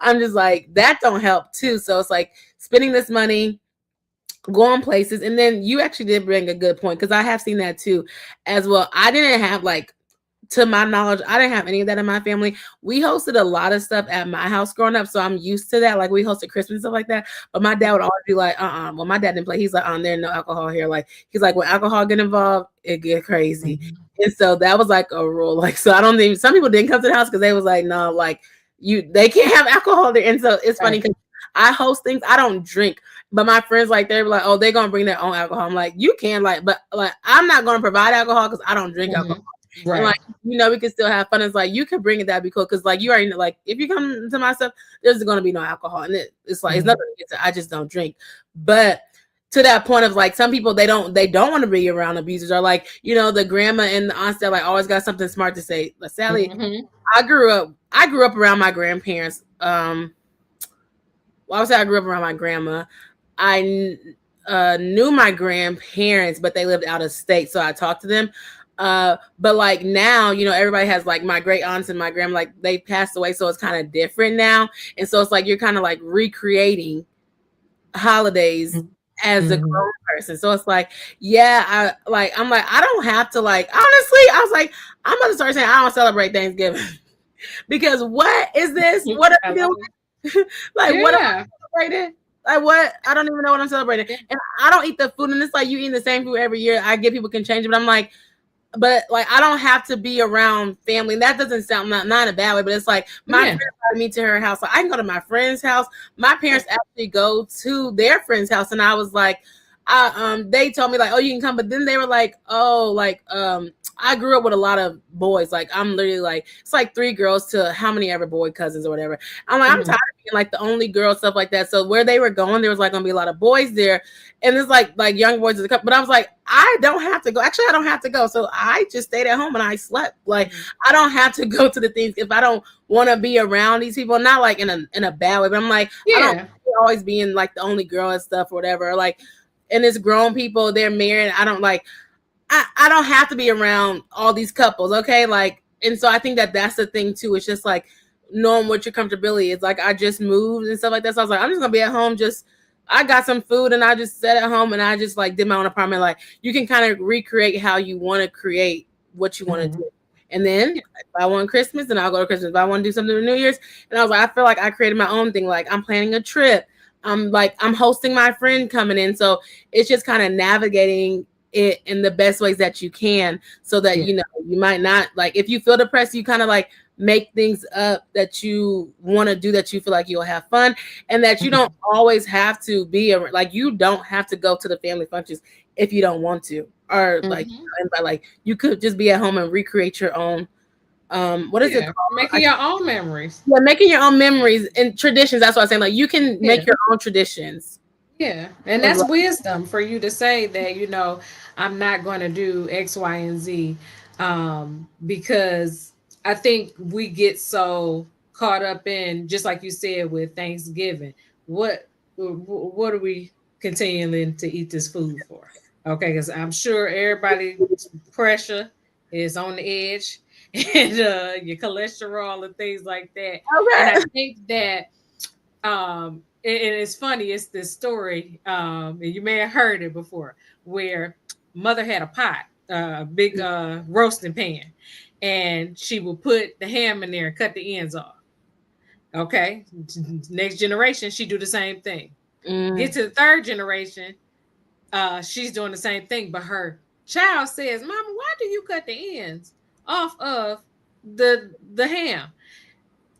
I'm just like that don't help too. So it's like spending this money, going places, and then you actually did bring a good point because I have seen that too, as well. I didn't have like. To my knowledge, I didn't have any of that in my family. We hosted a lot of stuff at my house growing up, so I'm used to that. Like we hosted Christmas and stuff like that. But my dad would always be like, Well, my dad didn't play. He's like, there's no alcohol here. Like he's like, when alcohol get involved, it get crazy. Mm-hmm. And so that was like a rule. Like so, I don't think some people didn't come to the house because they was like, no, like they can't have alcohol there. And so it's funny because I host things. I don't drink, but my friends like they were like, oh, they're gonna bring their own alcohol. I'm like, you can but like I'm not gonna provide alcohol because I don't drink alcohol. Right. And like, we can still have fun. It's like, you can bring it, that'd be cool. Cause like, you already know, like, if you come to my stuff, there's going to be no alcohol. And it's like, it's nothing against it. I just don't drink. But to that point of like, some people, they don't want to be around abusers, or like, the grandma and the aunts that like always got something smart to say. Like, Sally, I grew up around my grandparents. I would say I grew up around my grandma. I knew my grandparents, but they lived out of state. So I talked to them. But like now, everybody has like my great aunts and my grandma, like they passed away. So it's kind of different now. And so it's like, you're kind of like recreating holidays as a grown person. So it's like, I'm like, I don't have to like, honestly, I was like, I'm going to start saying I don't celebrate Thanksgiving because what is this? What are you doing? Like, what am I celebrating? Like what? I don't even know what I'm celebrating. And I don't eat the food. And it's like, you eating the same food every year. I get people can change it, but I'm like, but like I don't have to be around family. And that doesn't sound not in a bad way, but it's like my friend invited me to her house. So I can go to my friend's house. My parents actually go to their friend's house, and I was like, they told me like, oh, you can come, but then they were like, oh, like I grew up with a lot of boys. Like I'm literally like, it's like 3 girls to how many ever boy cousins or whatever. I'm like, I'm tired of being like the only girl, stuff like that. So where they were going, there was like gonna be a lot of boys there, and it's like young boys. But I was like, I don't have to go. Actually, I don't have to go. So I just stayed at home and I slept. Like I don't have to go to the things if I don't want to be around these people. Not like in a bad way, but I'm like, I don't always being like the only girl and stuff or whatever. Or like, and it's grown people, they're married. I don't like. I don't have to be around all these couples, okay? Like, and so I think that that's the thing too. It's just like knowing what your comfortability is. Like I just moved and stuff like that. So I was like, I'm just gonna be at home. I got some food and I just sat at home and I just like did my own apartment. Like you can kind of recreate how you want to create what you want to do. And then if I want Christmas, then I'll go to Christmas. If I want to do something for New Year's, and I was like, I feel like I created my own thing. Like I'm planning a trip. I'm hosting my friend coming in. So it's just kind of navigating it in the best ways that you can, so that you know you might not like if you feel depressed, you kind of like make things up that you want to do, that you feel like you'll have fun, and that you don't always have to be like you don't have to go to the family functions if you don't want to, or like like you could just be at home and recreate your own what is it called? Making your own memories. Yeah, making your own memories and traditions. That's what I'm saying. Like you can make your own traditions. Yeah, and that's wisdom for you to say that, you know, I'm not going to do X, Y, and Z, because I think we get so caught up in, just like you said with Thanksgiving, what are we continuing to eat this food for? Okay, because I'm sure everybody's pressure is on the edge, and your cholesterol and things like that. Okay. And I think that and it's funny, it's this story, and you may have heard it before, where mother had a pot, a big roasting pan, and she would put the ham in there and cut the ends off. Okay, next generation, she do the same thing. Get to the third generation, she's doing the same thing, but her child says, "Mama, why do you cut the ends off of the ham?"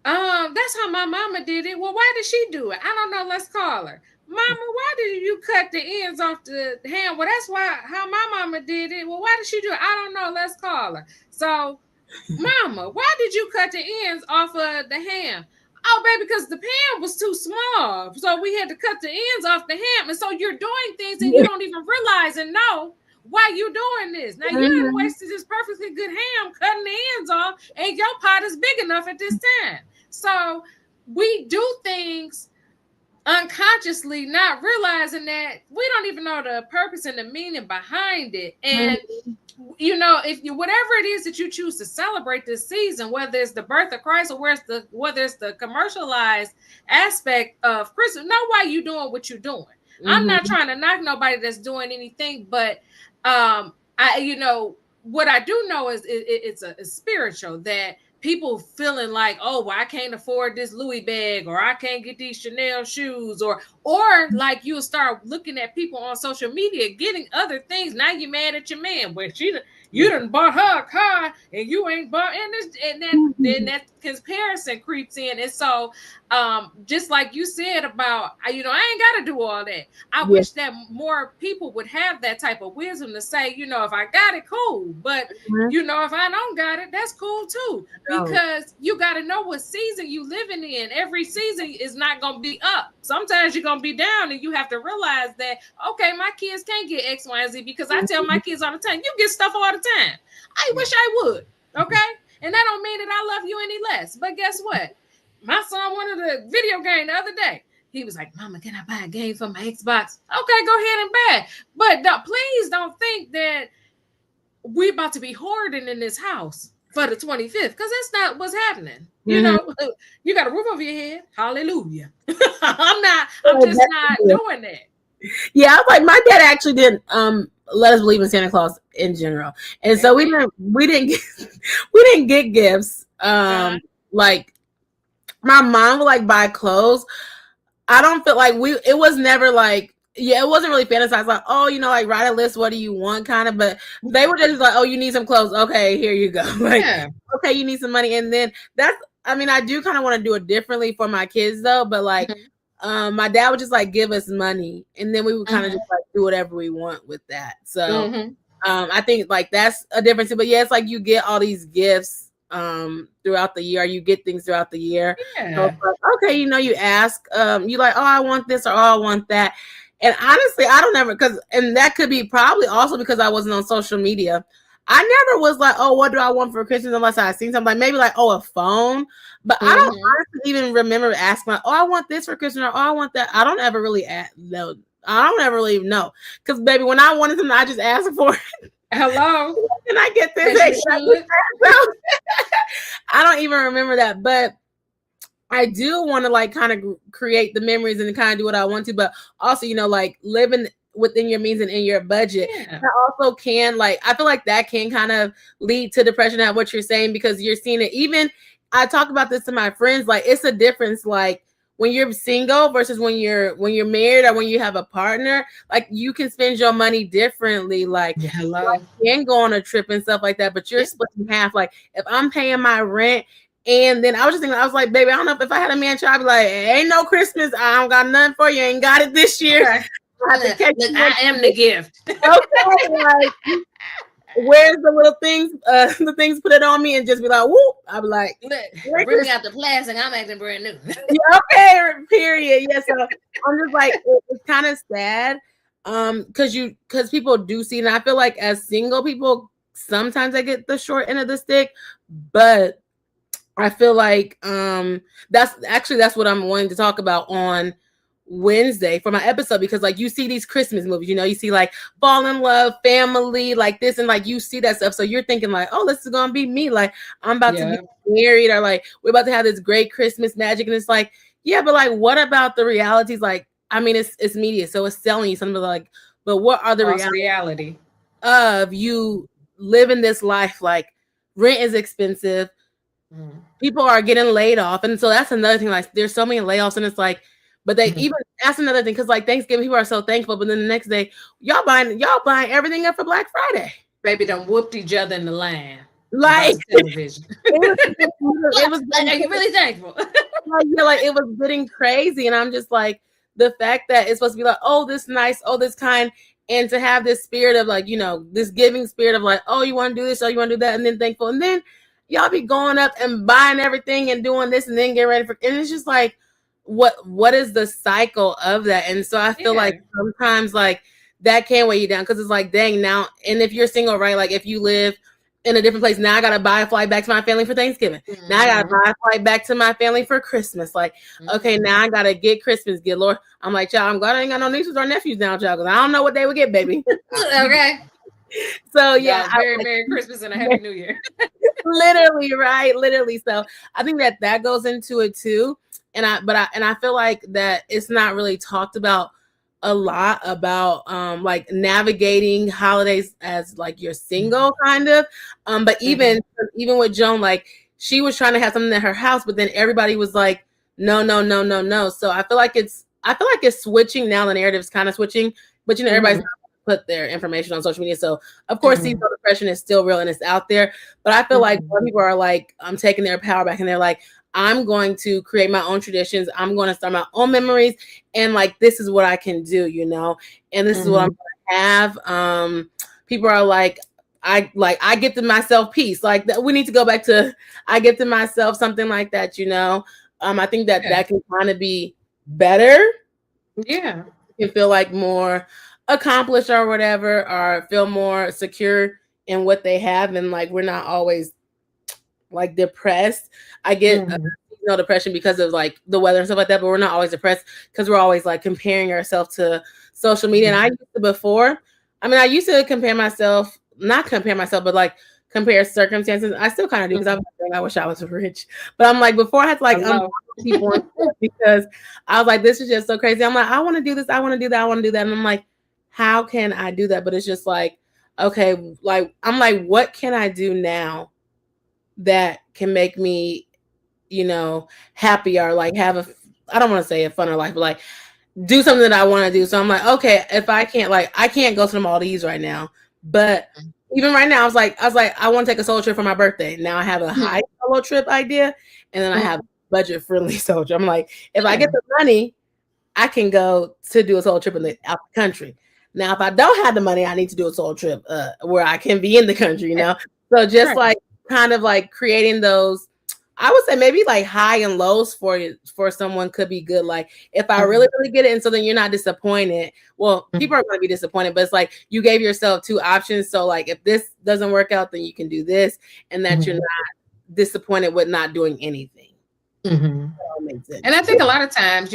That's how my mama did it. Well, why did she do it? I don't know. Let's call her. Mama, why did you cut the ends off the ham? Well, that's how my mama did it. Well, why did she do it? I don't know. Let's call her. So, Mama, why did you cut the ends off of the ham? Oh, baby, because the pan was too small. So we had to cut the ends off the ham. And so you're doing things and you don't even realize and know why you doing this. Now you done wasted this perfectly good ham cutting the ends off, and your pot is big enough at this time. So we do things unconsciously, not realizing that we don't even know the purpose and the meaning behind it. And you know, if you whatever it is that you choose to celebrate this season, whether it's the birth of Christ or whether it's the commercialized aspect of Christmas, know why you doing what you're doing. I'm not trying to knock nobody that's doing anything, but I, you know, what I do know is it's spiritual, that people feeling like, oh, well, I can't afford this Louis bag, or I can't get these Chanel shoes, or like you'll start looking at people on social media getting other things. Now you're mad at your man, where you done bought her a car and you ain't bought, and then that comparison creeps in. And so just like you said about, you know, I ain't got to do all that. I wish that more people would have that type of wisdom to say, you know, if I got it, cool, but you know, if I don't got it, that's cool too, because you got to know what season you living in. Every season is not going to be up. Sometimes you're going to be down, and you have to realize that, okay, my kids can't get X, Y, and Z, because I tell my kids all the time, you get stuff all the time. I wish I would. Okay. And that don't mean that I love you any less. But guess what? My son wanted a video game the other day. He was like, Mama, can I buy a game for my Xbox? Okay, go ahead and buy it. But please don't think that we're about to be hoarding in this house for the 25th, because that's not what's happening. You know, you got a roof over your head. Hallelujah. I'm just not doing that. Yeah, I was like, my dad actually didn't let us believe in Santa Claus in general, and so we didn't get gifts. Like my mom would like buy clothes. I don't feel like it was never like, yeah, it wasn't really fantasized like, oh, you know, like write a list, what do you want, kind of, but they were just like, oh, you need some clothes, okay, here you go. Like, okay, you need some money. And then I mean, I do kind of want to do it differently for my kids though, but like my dad would just like give us money, and then we would kind of just like do whatever we want with that. So I think like that's a difference. But yeah, it's like you get all these gifts throughout the year. You get things throughout the year. So like, okay, you know, you ask, you like, oh, I want this, or oh, I want that. And honestly, I don't ever, and that could be probably also because I wasn't on social media. I never was like, oh, what do I want for Christmas, unless I seen something like maybe like, oh, a phone. But I don't honestly even remember asking like, oh, I want this for Christmas, or oh, I want that. I don't ever really know. I don't ever really know, because baby, when I wanted something, I just asked for it. Hello, can I get this? I don't even remember that. But I do want to like kind of create the memories and kind of do what I want to, but also, like living within your means and in your budget. Yeah. That also can like, I feel like that can kind of lead to depression at what you're saying, because you're seeing it. Even I talk about this to my friends, like it's a difference, like when you're single versus when you're married or when you have a partner, like you can spend your money differently. Like Hello. you can go on a trip and stuff like that, but you're splitting half. Like if I'm paying my rent, and then I was just thinking, I was like, baby, I don't know if I had a man child, I'd be like, ain't no Christmas. I don't got nothing for you. Ain't got it this year. Okay. Look, I am the gift. Okay, like where's the little things, the things put it on me and just be like, whoop. I'd be like, bring me out the plastic. I'm acting brand new. Yeah, okay, period. Yeah, so I'm just like, it's kind of sad. Because people do see, and I feel like as single people, sometimes I get the short end of the stick, but I feel like that's what I'm wanting to talk about on Wednesday for my episode, because like you see these Christmas movies, you see like Fall in Love, Family, like this, and like you see that stuff, so you're thinking like, oh, this is gonna be me, like I'm about to be married, or like we're about to have this great Christmas magic, and it's like, yeah, but like what about the realities? Like, I mean, it's media, so it's selling you something, like, but what are the reality of you living this life? Like rent is expensive. People are getting laid off, and so that's another thing. Like, there's so many layoffs, and it's like, but they even that's another thing, because like Thanksgiving, people are so thankful, but then the next day, y'all buying everything up for Black Friday. Baby done whooped each other in the line. Like television. it was like, are you really thankful? like it was getting crazy, and I'm just like, the fact that it's supposed to be like, oh, this nice, oh, this kind, and to have this spirit of like, this giving spirit of like, oh, you want to do this, oh, you want to do that, and then thankful, and then y'all be going up and buying everything and doing this and then get ready for, and it's just like, what is the cycle of that? And so I feel like sometimes like that can weigh you down, because it's like, dang, now, and if you're single, right, like if you live in a different place, now I gotta buy a flight back to my family for Thanksgiving. Now I gotta buy a flight back to my family for Christmas. Like, okay, now I gotta get Christmas gear. Lord, I'm like, y'all, I'm glad I ain't got no nieces or nephews now, y'all, because I don't know what they would get, baby. Okay. So yeah, Merry Christmas and a Happy New Year. Literally, right? Literally. So I think that goes into it too. And I feel like that it's not really talked about a lot, about like navigating holidays as like you're single, kind of. But even with Joan, like she was trying to have something at her house, but then everybody was like, no. So I feel like it's switching now. The narrative's kind of switching, but everybody's not put their information on social media. So of course, seasonal depression is still real and it's out there. But I feel like more people are like, I'm taking their power back, and they're like, I'm going to create my own traditions. I'm going to start my own memories, and like this is what I can do, and this is what I'm going to have. People are like, I gifted myself peace. Like we need to go back to I gifted myself something like that. I think that can kind of be better. Yeah, you can feel like more accomplished or whatever, or feel more secure in what they have, and like we're not always like depressed. I get depression because of like the weather and stuff like that, but we're not always depressed because we're always like comparing ourselves to social media. And I used to before. I mean, I used to not compare myself, but like compare circumstances. I still kind of do, because I wish I was rich. But I'm like, before I had to like people because I was like, this is just so crazy. I'm like, I want to do this, I want to do that, I want to do that. And I'm like, how can I do that? But it's just like, okay, like I'm like, what can I do now that can make me, happy, or like have I don't want to say a funner life, but like do something that I want to do. So I'm like, okay, if I can't go to the Maldives right now, but even right now, I was like, I want to take a solo trip for my birthday. Now I have a high solo trip idea, and then I have budget friendly solo trip. I'm like, if I get the money, I can go to do a solo trip out the country. Now, if I don't have the money, I need to do a solo trip where I can be in the country, So just like kind of like creating those, I would say maybe like high and lows for someone could be good. Like if I really get it, and so then you're not disappointed. Well, people are going to be disappointed, but it's like you gave yourself two options. So like if this doesn't work out, then you can do this, and that you're not disappointed with not doing anything. And I think a lot of times,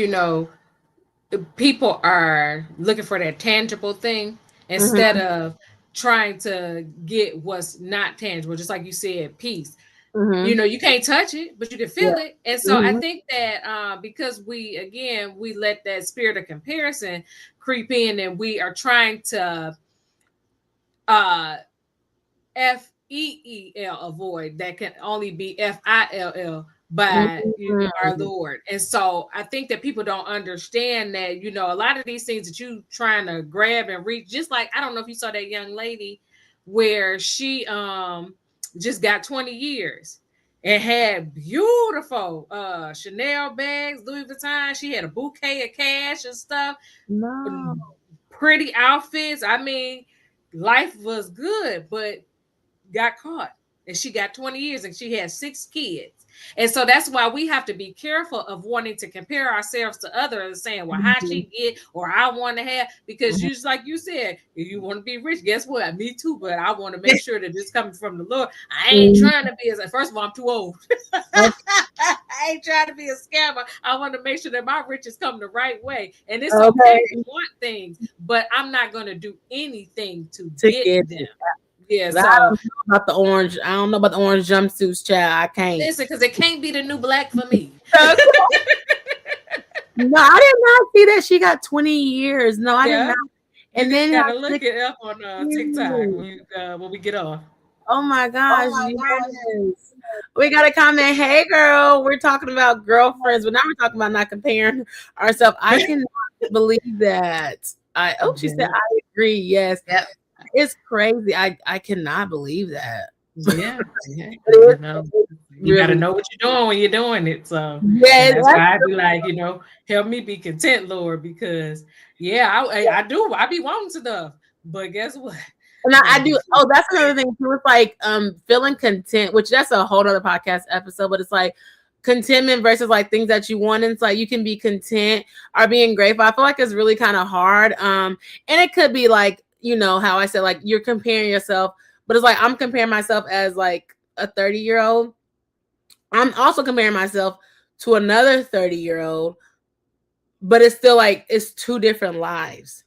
people are looking for that tangible thing instead of trying to get what's not tangible. Just like you said, peace. You know, you can't touch it, but you can feel it. And so I Mm-hmm. think that because we let that spirit of comparison creep in, and we are trying to FEEL avoid, that can only be FILL by our Lord. And so I think that people don't understand that, you know, a lot of these things that you trying to grab and reach, just like, I don't know if you saw that young lady where she just got 20 years and had beautiful Chanel bags, Louis Vuitton. She had a bouquet of cash and stuff. No. Pretty outfits. I mean, life was good, but got caught. And she got 20 years and she had 6 kids. And so that's why we have to be careful of wanting to compare ourselves to others, saying, well, how she get, or I want to have, because just like you said, if you want to be rich, guess what? Me too, but I want to make sure that it's coming from the Lord. I ain't trying to be as, first of all, I'm too old. I ain't trying to be a scammer. I want to make sure that my riches come the right way. And it's okay to want things, but I'm not going to do anything to get them. Yeah, so I don't know about the orange. I don't know about the orange jumpsuits, child. I can't. Listen, because it can't be the new black for me. No, I did not see that she got 20 years. No, I did not. And you then gotta look it up on TikTok when we get off. Oh my gosh, yes. We got a comment. Hey girl, we're talking about girlfriends, but now we're talking about not comparing ourselves. I cannot believe that. She said I agree. Yes. Yep. It's crazy. I cannot believe that. Yeah. You gotta know what you're doing when you're doing it. So that's why I be like, you know, help me be content, Lord, because I do. I be wanting stuff, but guess what? And I do. Oh, that's another thing too. It's like feeling content, which that's a whole other podcast episode, but it's like contentment versus like things that you want. And it's like you can be content or being grateful. I feel like it's really kind of hard. And it could be like, you know, how I said, like you're comparing yourself, but it's like I'm comparing myself as like a 30-year-old. I'm also comparing myself to another 30-year-old, but it's still like it's two different lives.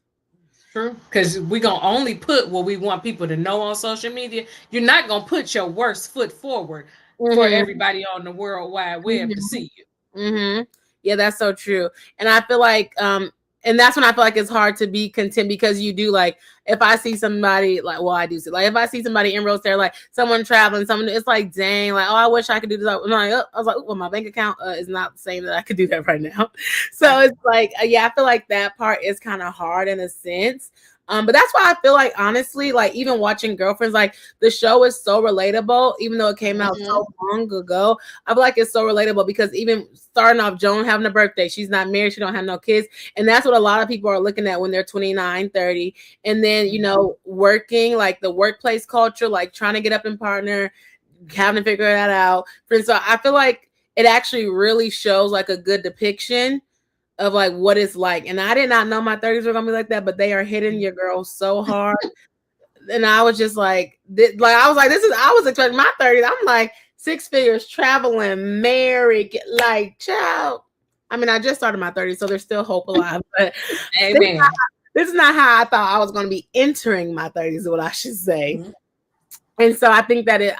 True, because we're gonna only put what we want people to know on social media. You're not gonna put your worst foot forward for everybody on the World Wide Web to see you. Yeah, that's so true. And I feel like and that's when I feel like it's hard to be content, because you do, like, if I see somebody, like, well, I do see, like, if I see somebody in Rose there, like someone traveling, someone, it's like, dang, like, oh, I wish I could do this. I'm like, I was like, well, my bank account is not saying that I could do that right now. So it's like, yeah, I feel like that part is kind of hard in a sense. But that's why I feel like, honestly, like even watching Girlfriends, like the show is so relatable, even though it came out so long ago. I feel like it's so relatable because even starting off, Joan having a birthday, she's not married, she don't have no kids. And that's what a lot of people are looking at when they're 29, 30. And then, you know, working, like the workplace culture, like trying to get up and partner, having to figure that out. So I feel like it actually really shows like a good depiction of like what it's like. And I did not know my 30s were gonna be like that, but they are hitting your girl so hard. And I was just like, I was expecting my 30s. I'm like 6 figures, traveling, married, like, child. I mean, I just started my 30s, so there's still hope alive. But amen. This is not how I thought I was going to be entering my 30s, is what I should say. And so I think that it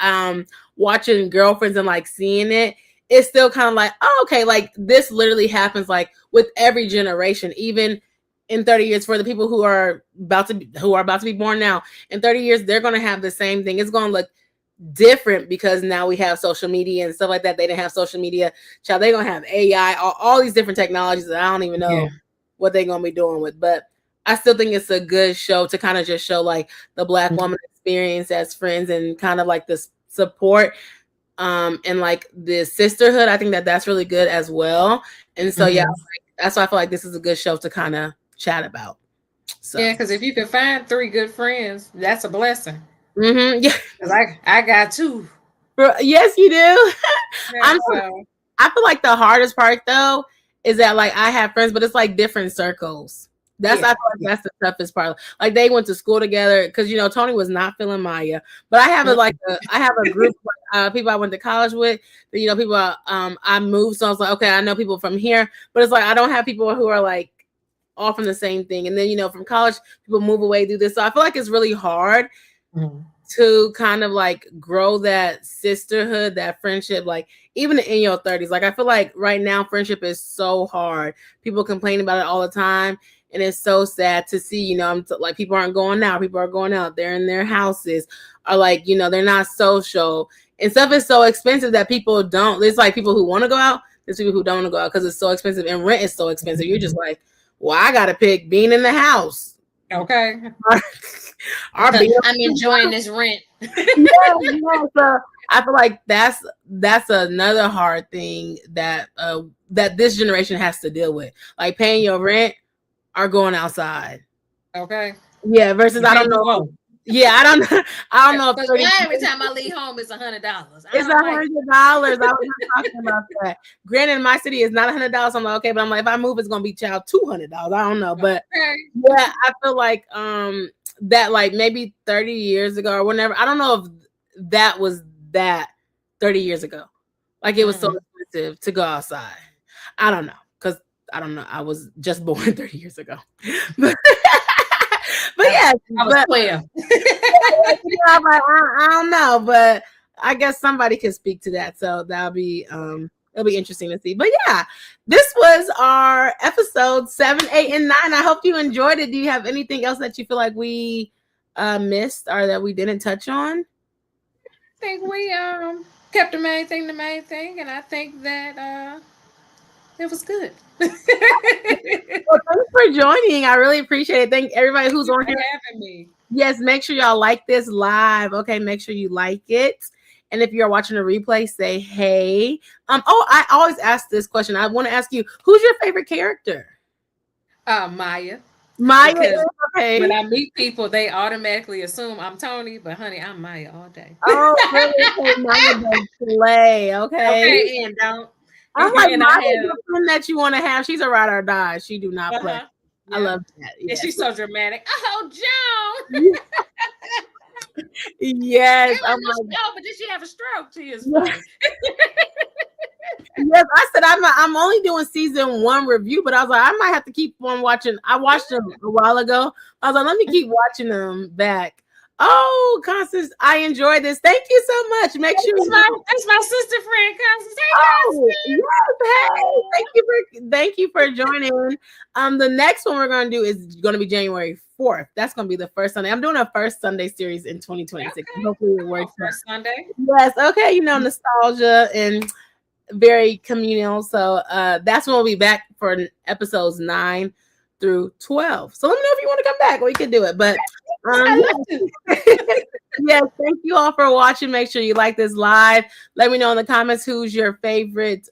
watching Girlfriends and like seeing it, it's still kind of like, oh, okay, like this literally happens like with every generation, even in 30 years, for the people who are about to be born now. In 30 years, they're going to have the same thing. It's going to look different because now we have social media and stuff like that. They didn't have social media. Child, they're going to have AI, all these different technologies that I don't even know what they're going to be doing with. But I still think it's a good show to kind of just show like the Black woman experience as friends and kind of like the support and like the sisterhood. I think that that's really good as well. And so yeah, that's why I feel like this is a good show to kind of chat about. So yeah, because if you can find 3 good friends, that's a blessing. Yeah, because I got 2. Yes, you do. I feel like the hardest part though is that like I have friends, but it's like different circles. I feel like that's the toughest part. Like they went to school together because you know Tony was not feeling Maya, but I have I have a group of people I went to college with. That, you know, people I moved, so I was like, okay, I know people from here, but it's like I don't have people who are like all from the same thing. And then you know from college, people move away, do this. So I feel like it's really hard to kind of like grow that sisterhood, that friendship, like even in your 30s. Like I feel like right now friendship is so hard. People complain about it all the time. And it's so sad to see, like people aren't going out, people are going out, they're in their houses, or like, they're not social. And stuff is so expensive that people don't. There's like people who want to go out, there's people who don't want to go out because it's so expensive and rent is so expensive. You're just like, well, I gotta pick being in the house. Okay. I'm enjoying this rent. So I feel like that's another hard thing that that this generation has to deal with, like paying your rent or going outside. Okay. Yeah. Versus I don't know. Yeah, I don't know. If every time I leave home, it's $100. It's $100. I was not talking about that. Granted, my city is not $100. I'm like, okay, but I'm like, if I move, it's gonna be $200. I don't know, but yeah, I feel like that like maybe 30 years ago or whenever. I don't know if that was that 30 years ago. Like it was so expensive to go outside. I don't know, because I don't know. I was just born 30 years ago. But yeah, I was 12. I'm like, I don't know, but I guess somebody can speak to that. So that'll be it'll be interesting to see. But yeah, this was our episode 7, 8, and 9. I hope you enjoyed it. Do you have anything else that you feel like we missed or that we didn't touch on? I think we kept the main thing, and I think that it was good. Well, thanks for joining. I really appreciate it. Thank everybody who's on here having me. Yes, make sure y'all like this live. Okay, make sure you like it. And if you're watching a replay, say hey. I always ask this question. I want to ask you, who's your favorite character? Maya. Maya. Okay. When I meet people, they automatically assume I'm Tony, but honey, I'm Maya all day. Oh, okay. Maya does play. Okay. And don't. I'm like, Maya's the friend that you want to have. She's a ride or die. She do not play. Yeah. I love that. Yes. And she's so dramatic. Oh, Joan. Yes. I'm like, no, but did she have a stroke? She is funny. Yes, I said I'm only doing season 1 review, but I was like, I might have to keep on watching. I watched them a while ago. I was like, let me keep watching them back. Oh, Constance, I enjoyed this. Thank you so much. Make sure that's my sister friend, Constance. Hey, Constance. Yes, hey. Thank you for joining. The next one we're gonna do is gonna be January 4th. That's gonna be the first Sunday. I'm doing a first Sunday series in 2026. Okay. Hopefully it works. First Sunday. Yes, okay, nostalgia and very communal. So that's when we'll be back for episodes 9 through 12. So let me know if you want to come back. We can do it. But yes, thank you all for watching. Make sure you like this live. Let me know in the comments who's your favorite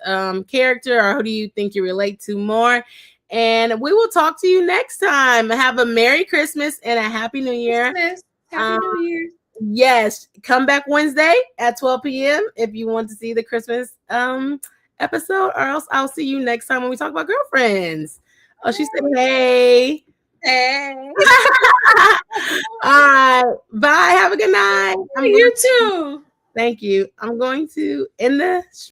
character or who do you think you relate to more. And we will talk to you next time. Have a Merry Christmas and a Happy New Year. Happy New Year. Yes, come back Wednesday at 12 p.m. if you want to see the Christmas episode, or else I'll see you next time when we talk about girlfriends. Oh, she said, hey. Hey. All right. Bye. Have a good night. You too. Thank you. I'm going to end the